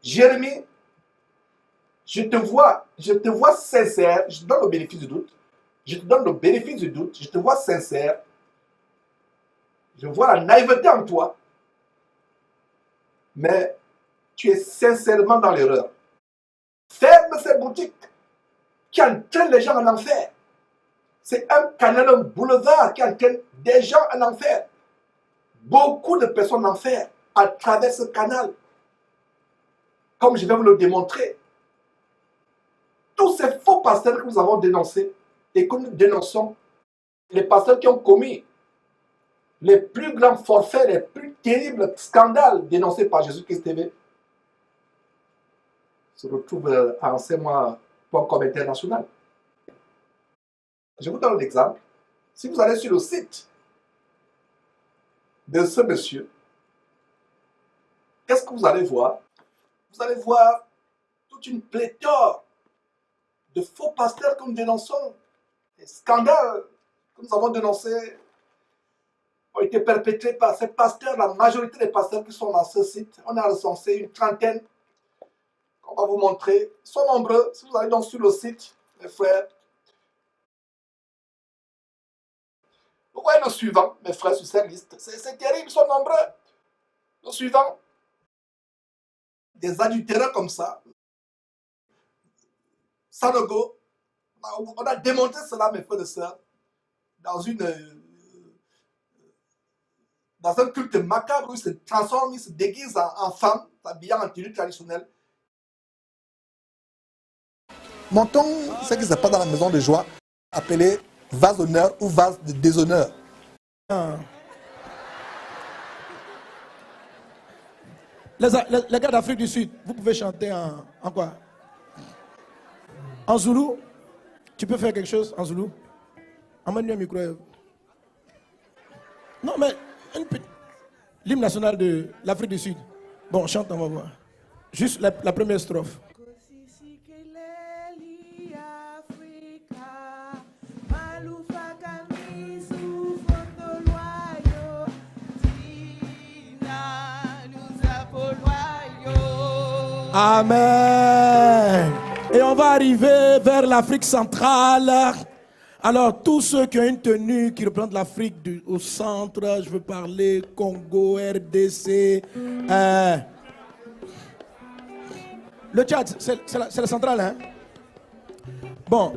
Jérémie, je te vois sincère, je te donne le bénéfice du doute. Je te donne le bénéfice du doute, je te vois sincère. Je vois la naïveté en toi, mais tu es sincèrement dans l'erreur. Ferme ces boutiques qui entraînent les gens en enfer. C'est un canal, un boulevard qui entraîne des gens en enfer. Beaucoup de personnes en enfer à travers ce canal. Comme je vais vous le démontrer. Tous ces faux pasteurs que nous avons dénoncés et que nous dénonçons, les pasteurs qui ont commis les plus grands forfaits, les plus terribles scandales dénoncés par Jésus-Christ TV, se retrouvent à enseignement.com international. Je vous donne un exemple. Si vous allez sur le site de ce monsieur, qu'est-ce que vous allez voir? Vous allez voir toute une pléthore de faux pasteurs que nous dénonçons. Les scandales que nous avons dénoncés ont été perpétrés par ces pasteurs. La majorité des pasteurs qui sont dans ce site, on a recensé une trentaine. On va vous montrer. Ils sont nombreux. Si vous allez donc sur le site, mes frères, vous voyez le suivant, mes frères, sur cette liste. C'est terrible, ils sont nombreux. Le suivant, des adultérats comme ça. Sanogo, on a démonté cela, mes frères et sœurs, dans un culte macabre où il se transforme, il se déguise en femme, s'habillant en tenue traditionnelle. Montons ce qui se passe dans la maison de joie, appelé vase d'honneur ou vase de déshonneur. Les gars d'Afrique du Sud, vous pouvez chanter en quoi? En Zoulou? Tu peux faire quelque chose en Zoulou? Emmène-lui un micro. Non, mais l'hymne national de l'Afrique du Sud. Bon, chante, on va voir. Juste la première strophe. Amen. Et on va arriver vers l'Afrique centrale. Alors, tous ceux qui ont une tenue qui représente l'Afrique au centre, je veux parler Congo, RDC. Le Tchad, c'est la centrale, hein? Bon,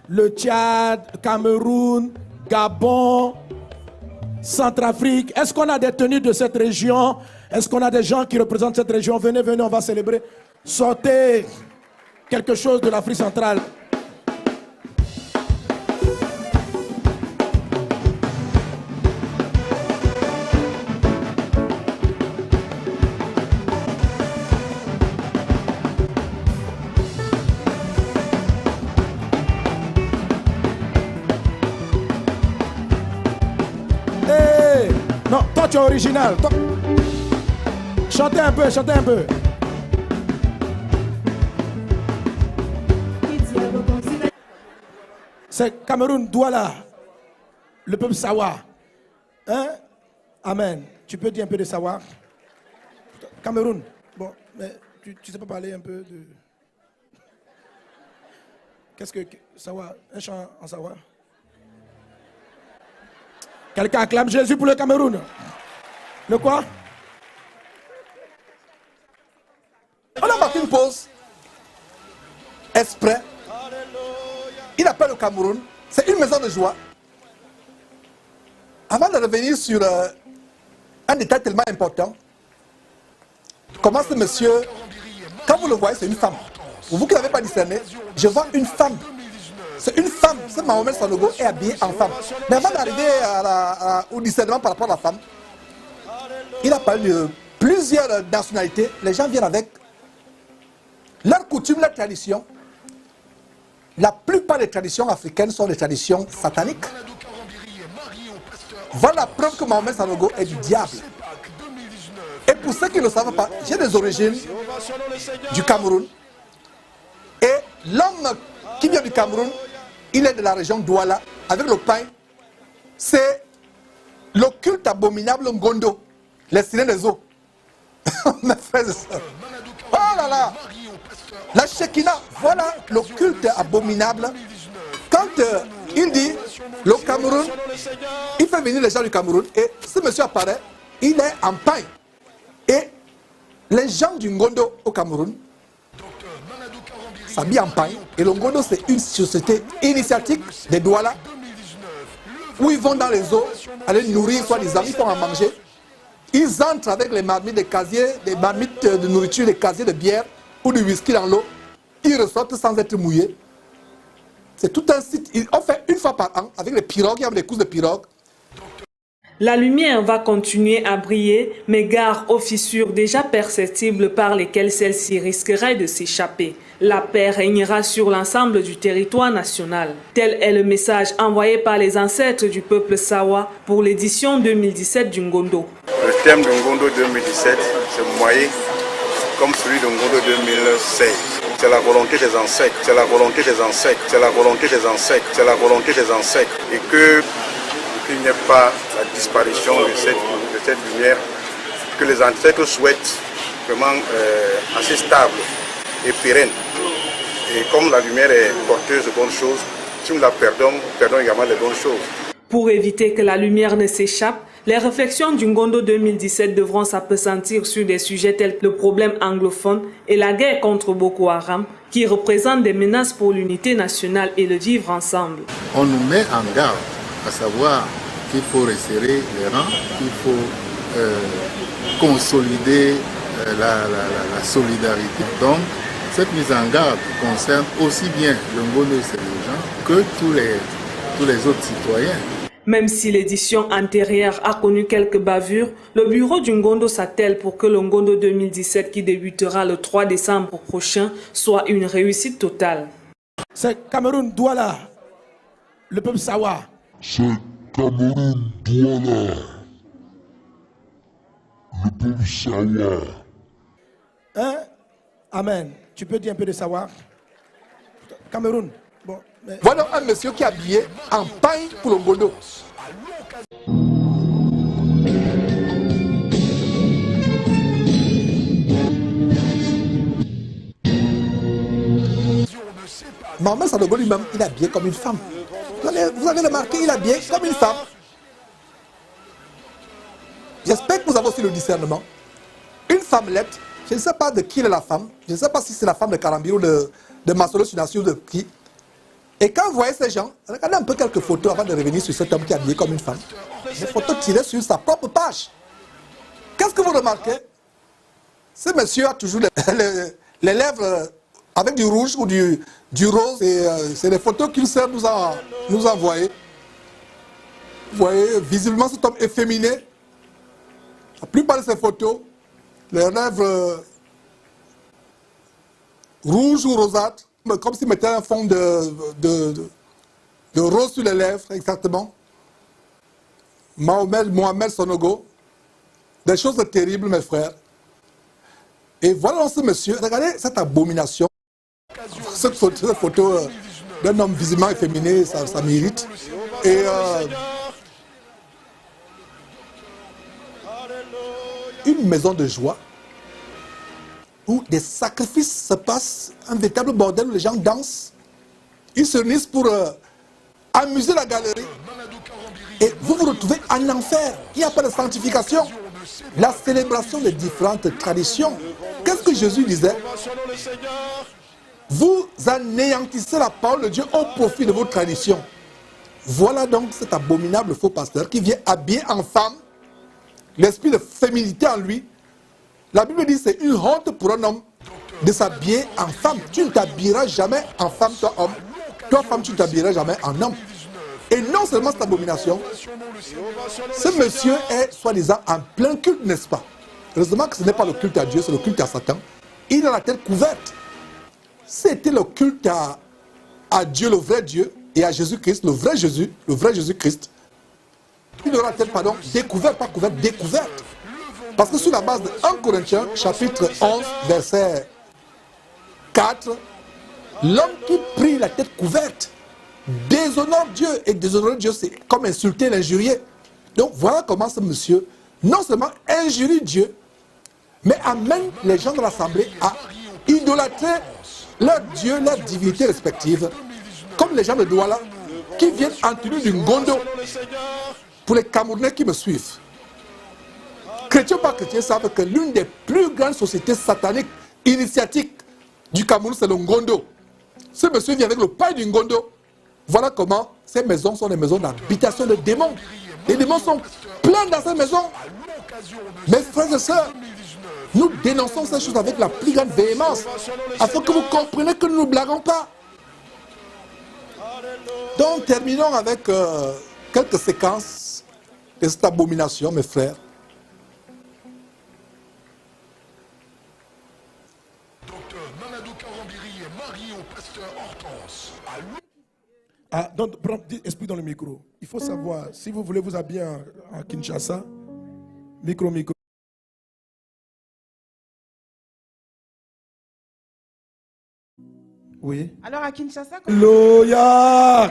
le Tchad, Cameroun, Gabon, Centrafrique. Est-ce qu'on a des tenues de cette région? Est-ce qu'on a des gens qui représentent cette région? Venez, on va célébrer. Sortez quelque chose de l'Afrique centrale. Hey! Non, toi tu es original. Toi... Chantez un peu, chantez un peu. C'est Cameroun, Douala, le peuple Sawa. Hein? Amen. Tu peux dire un peu de Sawa? Cameroun. Bon, mais tu sais pas parler un peu de... Qu'est-ce que Sawa? Un chant en Sawa? Quelqu'un acclame Jésus pour le Cameroun. Le quoi? On a marqué une pause. Exprès. Il appelle le Cameroun. C'est une maison de joie. Avant de revenir sur un détail tellement important, comment ce monsieur, quand vous le voyez, c'est une femme. Pour vous qui n'avez pas discerné, je vois une femme. C'est une femme. Ce Mahomet Sanogo est habillé en femme. Mais avant d'arriver au discernement par rapport à la femme, il a parlé de plusieurs nationalités. Les gens viennent avec leurs coutumes, leurs traditions. La plupart des traditions africaines sont des traditions sataniques. Voilà la preuve que Mahomet Sanogo est du diable. Et pour ceux qui ne le savent pas, j'ai des origines du Cameroun. Et l'homme qui vient du Cameroun, il est de la région d'Ouala, avec le pain. C'est le culte abominable Ngondo, les sirènes des eaux. Mes frères et sœurs. Oh, La Shekinah, voilà le culte abominable. Quand il dit, le Cameroun, il fait venir les gens du Cameroun et ce monsieur apparaît, il est en paille. Et les gens du Ngondo au Cameroun s'habillent en paille. Et le Ngondo, c'est une société initiatique des Douala où ils vont dans les eaux, aller nourrir, soi-disant, ils font à manger. Ils entrent avec les marmites, des casiers, des marmites de nourriture, des casiers de bière ou du whisky dans l'eau. Ils ressortent sans être mouillés. C'est tout un site. On fait une fois par an avec les pirogues, il y a des courses de pirogues. La lumière va continuer à briller, mais gare aux fissures déjà perceptibles par lesquelles celle-ci risquerait de s'échapper. La paix régnera sur l'ensemble du territoire national. Tel est le message envoyé par les ancêtres du peuple Sawa pour l'édition 2017 du Ngondo. Le thème de Ngondo 2017, c'est moyen comme celui de Ngondo 2016. C'est la volonté des ancêtres, c'est la volonté des ancêtres, c'est la volonté des ancêtres, c'est la volonté des ancêtres. Et qu'il n'y ait pas la disparition de cette lumière, que les ancêtres souhaitent vraiment assez stable et pérenne. Et comme la lumière est porteuse de bonnes choses, si nous la perdons, nous perdons également les bonnes choses. Pour éviter que la lumière ne s'échappe, les réflexions du Ngondo 2017 devront s'appesantir sur des sujets tels que le problème anglophone et la guerre contre Boko Haram, qui représentent des menaces pour l'unité nationale et le vivre ensemble. On nous met en garde, à savoir qu'il faut resserrer les rangs, qu'il faut consolider la solidarité. Donc, cette mise en garde concerne aussi bien le Ngondo et ses gens que tous les autres citoyens. Même si l'édition antérieure a connu quelques bavures, le bureau du Ngondo s'attelle pour que le Ngondo 2017 qui débutera le 3 décembre prochain soit une réussite totale. C'est Cameroun, Douala, le peuple Sawa. C'est Cameroun, Douala, le peuple Sawa. Hein? Amen. Tu peux dire un peu de Sawa? Cameroun. Bon, mais... Voilà un monsieur qui est habillé en paille pour le Ngondo. Maman Sanogo lui-même, il est habillé comme une femme. Vous avez remarqué, il est habillé comme une femme. J'espère que vous avez aussi le discernement. Une femmelette, je ne sais pas de qui est la femme. Je ne sais pas si c'est la femme de Karambir ou de Masolo Sunassi ou de qui. Et quand vous voyez ces gens, regardez un peu quelques photos avant de revenir sur cet homme qui est habillé comme une femme. Des photos tirées sur sa propre page. Qu'est-ce que vous remarquez? Ce monsieur a toujours les lèvres avec du rouge ou du rose. C'est des photos qu'il sait nous envoyer. Vous voyez, visiblement cet homme efféminé. La plupart de ces photos, les lèvres rouges ou rosâtres, comme s'il mettait un fond de rose sur les lèvres, exactement. Mohamed Sonogo. Des choses terribles, mes frères. Et voilà ce monsieur, regardez cette abomination. Cette photo d'un homme visiblement efféminé, ça m'irrite. Et une maison de joie où des sacrifices se passent, un véritable bordel où les gens dansent. Ils se réunissent pour amuser la galerie. Et vous vous retrouvez en enfer. Il n'y a pas de sanctification. La célébration des différentes traditions. Qu'est-ce que Jésus disait? Vous anéantissez la parole de Dieu au profit de vos traditions. Voilà donc cet abominable faux pasteur qui vient habillé en femme, l'esprit de féminité en lui. La Bible dit que c'est une honte pour un homme de s'habiller en femme. Tu ne t'habilleras jamais en femme, toi homme. Toi femme, tu ne t'habilleras jamais en homme. Et non seulement cette abomination, ce monsieur est soi-disant en plein culte, n'est-ce pas? Heureusement que ce n'est pas le culte à Dieu, c'est le culte à Satan. Il a la tête couverte. C'était le culte à Dieu, le vrai Dieu, et à Jésus-Christ, le vrai Jésus-Christ. Il aura la tête, découverte, pas couverte, découverte. Parce que sur la base de 1 Corinthiens, chapitre 11, verset 4, l'homme qui prie la tête couverte déshonore Dieu. Et déshonorer Dieu, c'est comme insulter, l'injurier. Donc voilà comment ce monsieur, non seulement injurie Dieu, mais amène les gens de l'assemblée à idolâtrer leurs dieux, leurs divinités respectives, comme les gens de Douala qui viennent en tenue du ngondo. Pour les Camerounais qui me suivent, chrétiens ou pas chrétiens savent que l'une des plus grandes sociétés sataniques initiatiques du Cameroun, c'est le ngondo. Ce monsieur vient avec le pain du ngondo. Voilà comment ces maisons sont des maisons d'habitation de démons. Les démons sont pleins dans ces maisons. Mes frères et sœurs, nous dénonçons ces choses avec la plus grande véhémence, afin que vous compreniez que nous ne blaguons pas. Donc, terminons avec quelques séquences de cette abomination, mes frères. Docteur Mamadou Karambiri est marié au pasteur Hortense. Ah, donc, explique dans le micro. Il faut savoir, si vous voulez vous habiller en Kinshasa, micro. Oui. Alors à Kinshasa, Alléluia.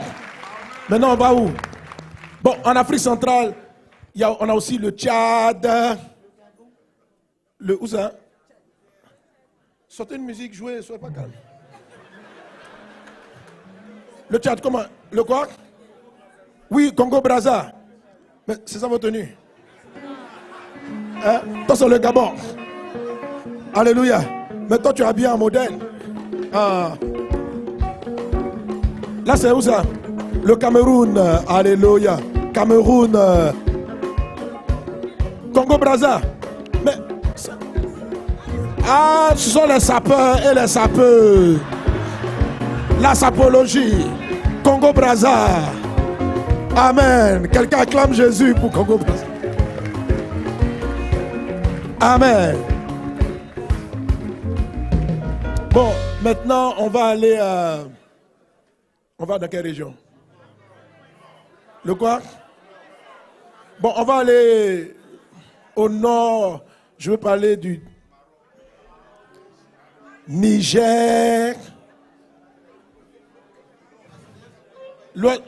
Maintenant, on va où? Bon, en Afrique centrale, on a aussi le Tchad. Où ça? Sortez une musique, jouez, soyez pas calme. Le Tchad, comment? Le quoi? Oui, Congo-Brazza. Mais c'est ça votre tenue? Hein? Toi, c'est le Gabon. Alléluia. Mais toi, tu es habillé en moderne. Ah. Là, c'est où ça? Le Cameroun. Alléluia. Cameroun. Congo-Brazza. Mais. Ah, ce sont les sapeurs et les sapeurs. La sapologie. Congo-Brazza. Amen. Quelqu'un acclame Jésus pour Congo-Brazza. Amen. Bon, maintenant, on va aller à... On va dans quelle région? Le quoi? Bon, on va aller au nord. Je veux parler du Niger.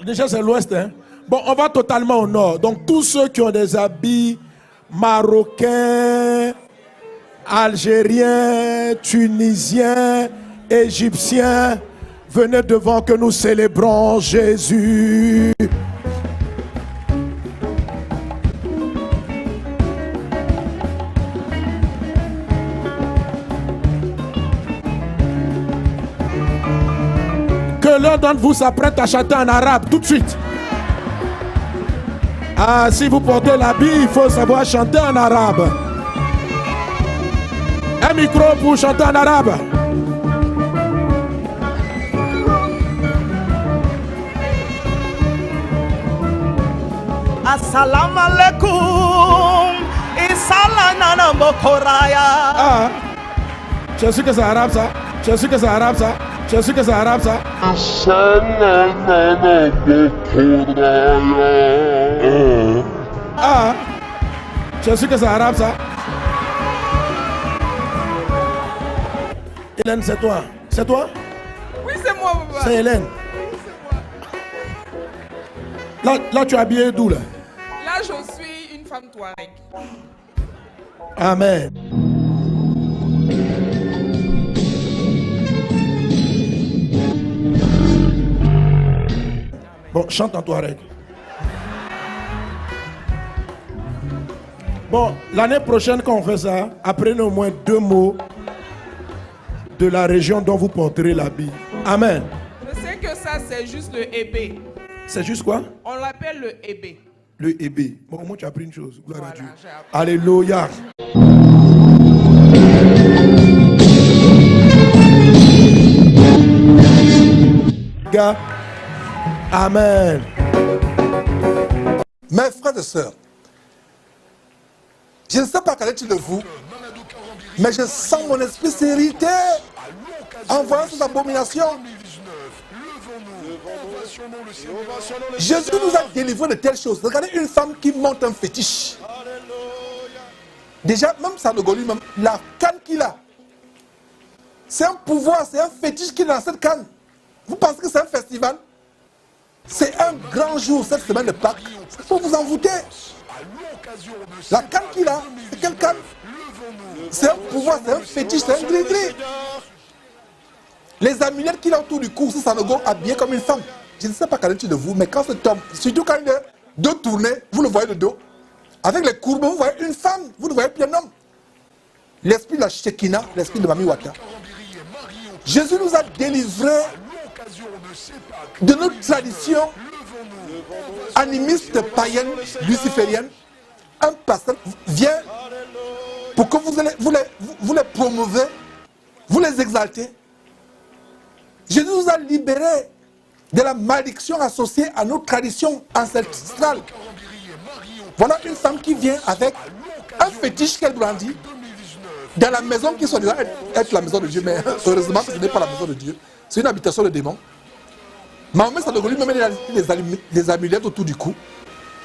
Déjà, c'est l'ouest. Hein? Bon, on va totalement au nord. Donc, tous ceux qui ont des habits marocains, algériens, tunisiens, égyptiens, venez devant que nous célébrons Jésus. Que l'un d'entre vous s'apprête à chanter en arabe tout de suite. Ah, si vous portez l'habit, il faut savoir chanter en arabe. Un micro pour chanter en arabe. Assalamu alaikum. Isalanana mokoraya. Ah, je suis que c'est arabe ça. Je suis que c'est arabe ça. Je suis que c'est arabe ça. Ah, je suis que c'est arabe ça. Hélène, c'est toi. C'est toi? oui, c'est moi, papa. C'est Hélène. Là, tu es habillé d'où là? Là, je suis une femme touareg. Amen. Bon, chante en Touareg. Bon, l'année prochaine, quand on fait ça, apprenez au moins 2 mots de la région dont vous porterez l'habit. Amen. Je sais que ça, c'est juste le ébé. C'est juste quoi? On l'appelle le ébé. Le ébé. Bon, au moins tu as appris une chose. Gloire à Voilà, Dieu. j'ai appris. Alléluia. Amen. Mes frères et sœurs, je ne sais pas quel est-il de vous, mais je sens mon esprit s'irriter en voyant cette abomination. Jésus nous a délivré de telles choses. Regardez une femme qui monte un fétiche. Déjà, même ça de lui-même, la canne qu'il a, c'est un pouvoir, c'est un fétiche qui est dans cette canne. Vous pensez que c'est un festival? C'est un grand jour cette semaine de Pâques. Il faut vous envoûter. La canne qu'il a, c'est quelle canne? C'est un pouvoir, c'est un fétiche, c'est un gris-gris. Les amulettes qu'il a autour du cou, c'est Sanogo habillé comme une femme. Je ne sais pas qu'en est-il de vous, mais quand cet homme, surtout quand il est dos tourné, vous le voyez le dos, avec les courbes, vous voyez une femme, vous ne voyez plus un homme. L'esprit de la Shekinah, l'esprit de Mami Wata. Jésus nous a délivrés de notre tradition animiste, païenne, luciférienne. Un pasteur vient pour que vous les promouvez, vous les exaltez. Jésus nous a libérés de la malédiction associée à nos traditions ancestrales. Voilà une femme qui vient avec un fétiche qu'elle brandit dans la maison qui soit déjà être la maison de Dieu, mais heureusement que ce n'est pas la maison de Dieu, c'est une habitation de démons. Mahomet Sanogo lui-même il a des amulettes autour du cou.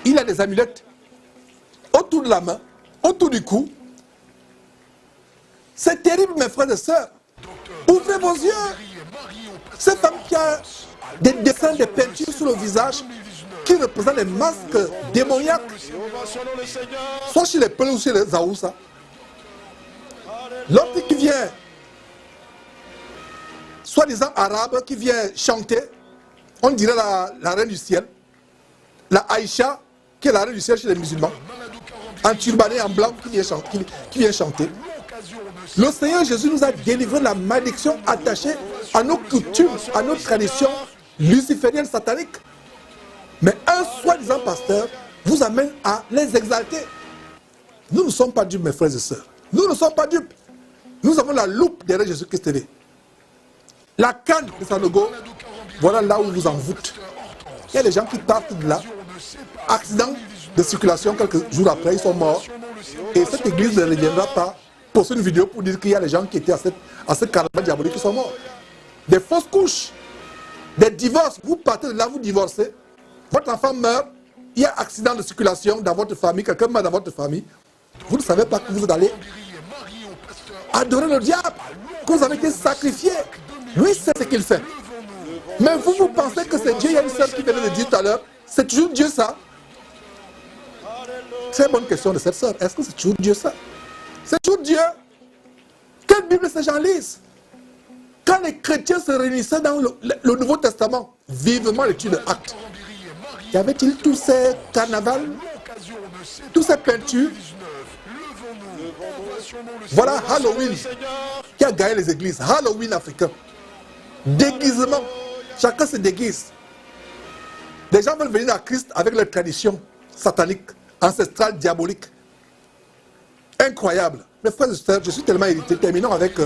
Il a des amulettes autour de la main, autour du cou. C'est terrible, mes frères et sœurs. Ouvrez vos yeux. Cette femme qui a des dessins, des peintures sur le visage qui représentent les masques démoniaques, soit chez les Pelés ou chez les Aoussa. L'autre qui vient, soi-disant arabe, qui vient chanter, on dirait la reine du ciel. La Aïcha, qui est la reine du ciel chez les musulmans, en turbané, en blanc, qui vient chanter. Le Seigneur Jésus nous a délivré de la malédiction attachée à nos coutumes, à nos traditions lucifériennes sataniques. Mais un soi-disant pasteur vous amène à les exalter. Nous ne sommes pas dupes, mes frères et sœurs. Nous ne sommes pas dupes. Nous avons la loupe derrière Jésus-Christ TV. La canne de Sanogo, voilà là où vous envoûte. Il y a des gens qui partent de là. Accident de circulation, quelques jours après, ils sont morts. Et cette église ne reviendra pas poster une vidéo pour dire qu'il y a des gens qui étaient à ce carnaval diabolique qui sont morts. Des fausses couches, des divorces. Vous partez de là, vous divorcez. Votre enfant meurt. Il y a accident de circulation dans votre famille. Quelqu'un meurt dans votre famille. Vous ne savez pas que vous êtes allé adorer le diable, que vous avez été sacrifié. Lui, c'est ce qu'il fait. Mais vous pensez que c'est Dieu. Il y a une sœur qui venait de dire tout à l'heure, c'est toujours Dieu ça? Très bonne question de cette sœur. Est-ce que c'est toujours Dieu ça? C'est toujours Dieu. Quelle Bible ces gens lisent? Quand les chrétiens se réunissaient dans le Nouveau Testament, vivement l'étude de Actes, y avait-il tous ces carnavals, toutes ces peintures? Voilà Halloween qui a gagné les églises. Halloween africain. Déguisement. Chacun se déguise. Les gens veulent venir à Christ avec leur tradition satanique, ancestrale, diabolique. Incroyable. Mes frères et sœurs, je suis tellement irrité. Terminons avec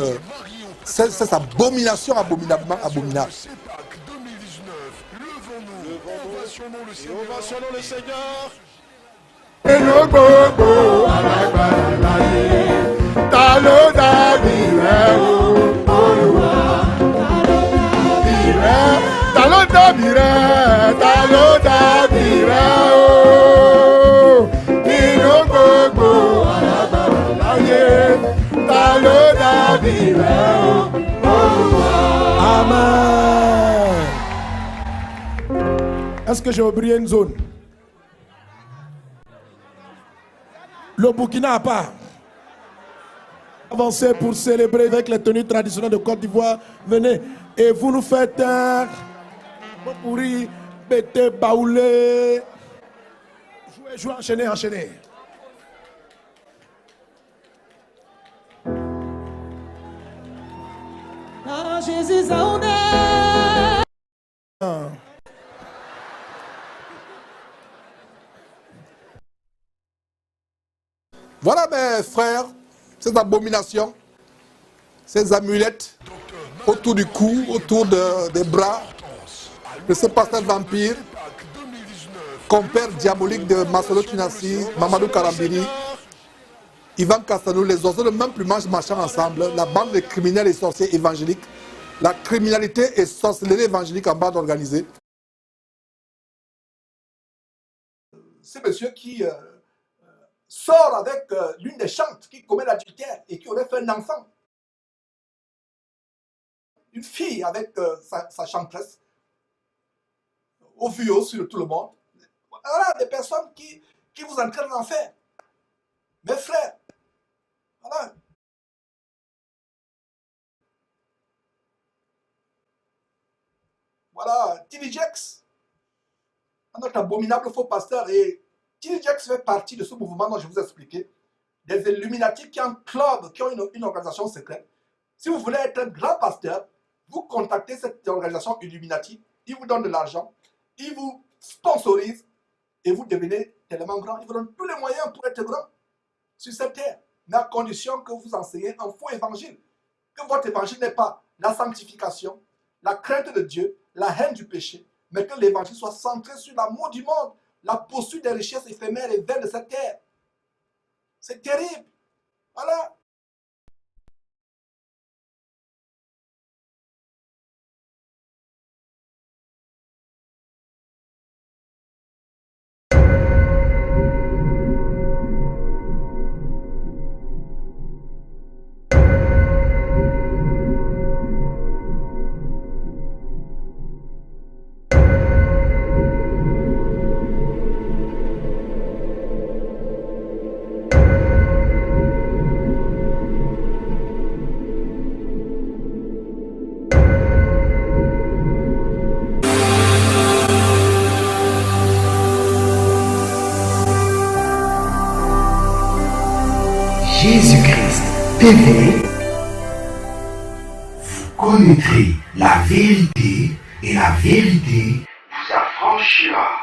cette abomination abominablement abominable. Ovationnons le Seigneur. Amen. Est-ce que j'ai oublié une zone? Le Burkina à part. Avancez pour célébrer avec les tenues traditionnelles de Côte d'Ivoire. Venez. Et vous nous faites un pourri, bété, baoulé. Jouez, jouez, enchaînez, enchaînez. Ah, Jésus a honneur. Voilà mes frères, ces abominations, ces amulettes autour du cou, autour des bras de ce pasteur vampire, compère diabolique de Marcelo Tunassi, Mamadou Karambiri, Ivan Castanou, les oiseaux de même plumage marchant ensemble, la bande de criminels et sorciers évangéliques, la criminalité et sorcellerie évangélique en bande organisée. C'est monsieur qui sort avec l'une des chantes qui commet l'adultère et qui aurait fait un enfant. Une fille avec sa chanteresse, au vu aussi de tout le monde. Voilà, des personnes qui vous entraînent en enfer. Mes frères, voilà. T.D. Jakes, notre abominable faux pasteur. Et T.D. Jakes fait partie de ce mouvement dont je vous ai expliqué, des Illuminati qui ont un club, qui ont une organisation secrète. Si vous voulez être un grand pasteur, vous contactez cette organisation Illuminati, ils vous donnent de l'argent, ils vous sponsorisent et vous devenez tellement grand. Ils vous donnent tous les moyens pour être grand sur cette terre, mais à condition que vous enseignez un faux évangile. Que votre évangile n'est pas la sanctification, la crainte de Dieu, la haine du péché, mais que l'évangile soit centré sur l'amour du monde, la poursuite des richesses éphémères et vaines de cette terre. C'est terrible. Voilà. Jésus-Christ TV, vous connaîtrez la vérité et la vérité vous affranchira.